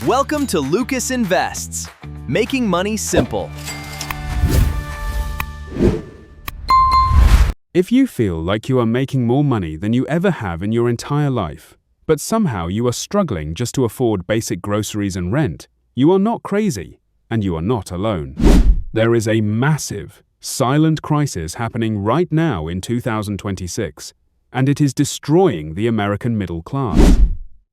Welcome to Lucas Invests, making money simple. If you feel like you are making more money than you ever have in your entire life, but somehow you are struggling just to afford basic groceries and rent, you are not crazy, and you are not alone. There is a massive, silent crisis happening right now in 2026, and it is destroying the American middle class.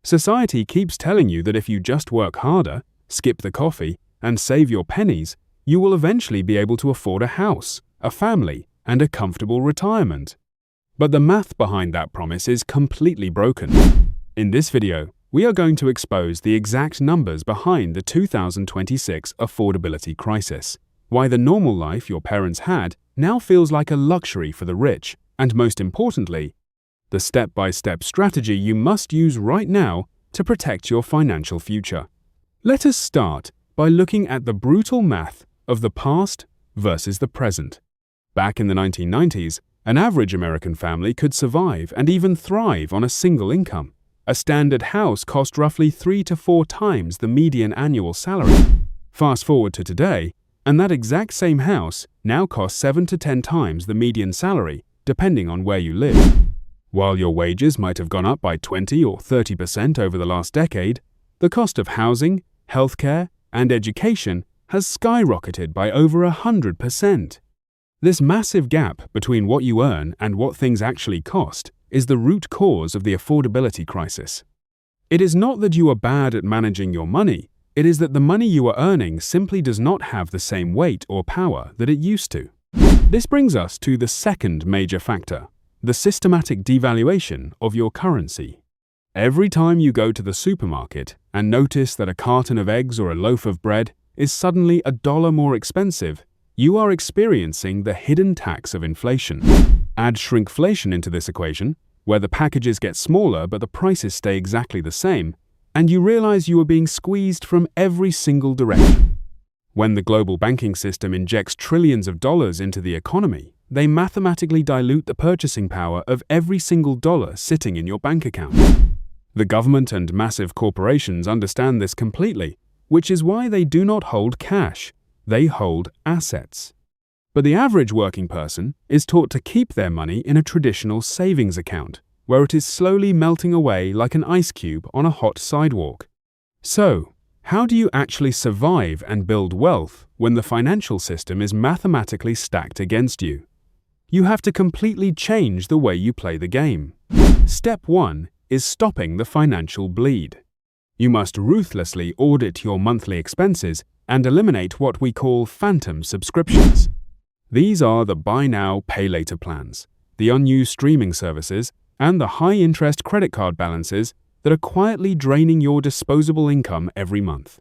Society keeps telling you that if you just work harder, skip the coffee, and save your pennies, you will eventually be able to afford a house, a family, and a comfortable retirement. But the math behind that promise is completely broken. In this video, we are going to expose the exact numbers behind the 2026 affordability crisis, why the normal life your parents had now feels like a luxury for the rich, and most importantly, the step-by-step strategy you must use right now to protect your financial future. Let us start by looking at the brutal math of the past versus the present. Back in the 1990s, an average American family could survive and even thrive on a single income. A standard house cost roughly 3 to 4 times the median annual salary. Fast forward to today, and that exact same house now costs 7 to 10 times the median salary, depending on where you live. While your wages might have gone up by 20 or 30% over the last decade, the cost of housing, healthcare, and education has skyrocketed by over 100%. This massive gap between what you earn and what things actually cost is the root cause of the affordability crisis. It is not that you are bad at managing your money, it is that the money you are earning simply does not have the same weight or power that it used to. This brings us to the second major factor: the systematic devaluation of your currency. Every time you go to the supermarket and notice that a carton of eggs or a loaf of bread is suddenly $1 more expensive, you are experiencing the hidden tax of inflation. Add shrinkflation into this equation, where the packages get smaller but the prices stay exactly the same, and you realize you are being squeezed from every single direction. When the global banking system injects trillions of dollars into the economy, they mathematically dilute the purchasing power of every single dollar sitting in your bank account. The government and massive corporations understand this completely, which is why they do not hold cash, they hold assets. But the average working person is taught to keep their money in a traditional savings account, where it is slowly melting away like an ice cube on a hot sidewalk. So, how do you actually survive and build wealth when the financial system is mathematically stacked against you? You have to completely change the way you play the game. Step 1 is stopping the financial bleed. You must ruthlessly audit your monthly expenses and eliminate what we call phantom subscriptions. These are the buy now, pay later plans, the unused streaming services, and the high-interest credit card balances that are quietly draining your disposable income every month.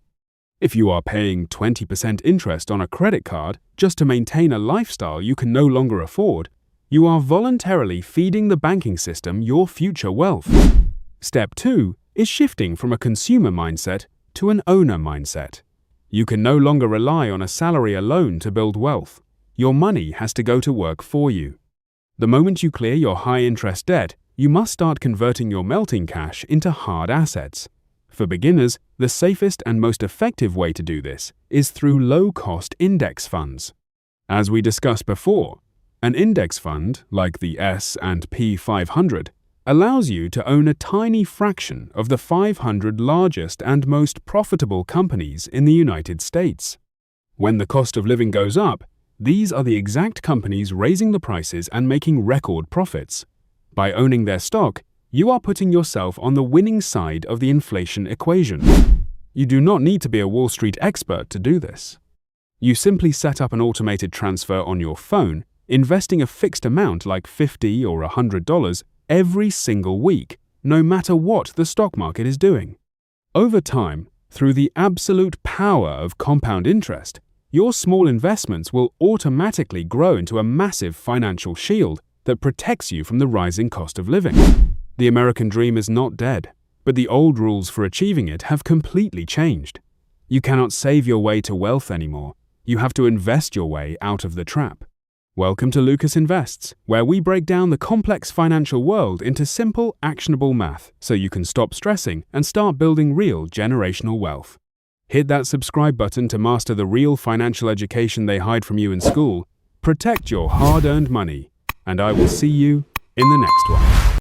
If you are paying 20% interest on a credit card just to maintain a lifestyle you can no longer afford, you are voluntarily feeding the banking system your future wealth. Step 2 is shifting from a consumer mindset to an owner mindset. You can no longer rely on a salary alone to build wealth. Your money has to go to work for you. The moment you clear your high-interest debt, you must start converting your melting cash into hard assets. For beginners, the safest and most effective way to do this is through low-cost index funds. As we discussed before, an index fund, like the S&P 500, allows you to own a tiny fraction of the 500 largest and most profitable companies in the United States. When the cost of living goes up, these are the exact companies raising the prices and making record profits. By owning their stock, you are putting yourself on the winning side of the inflation equation. You do not need to be a Wall Street expert to do this. You simply set up an automated transfer on your phone, investing a fixed amount like $50 or $100 every single week, no matter what the stock market is doing. Over time, through the absolute power of compound interest, your small investments will automatically grow into a massive financial shield that protects you from the rising cost of living. The American dream is not dead, but the old rules for achieving it have completely changed. You cannot save your way to wealth anymore. You have to invest your way out of the trap. Welcome to Lucas Invests, where we break down the complex financial world into simple, actionable math so you can stop stressing and start building real generational wealth. Hit that subscribe button to master the real financial education they hide from you in school. Protect your hard-earned money, and I will see you in the next one.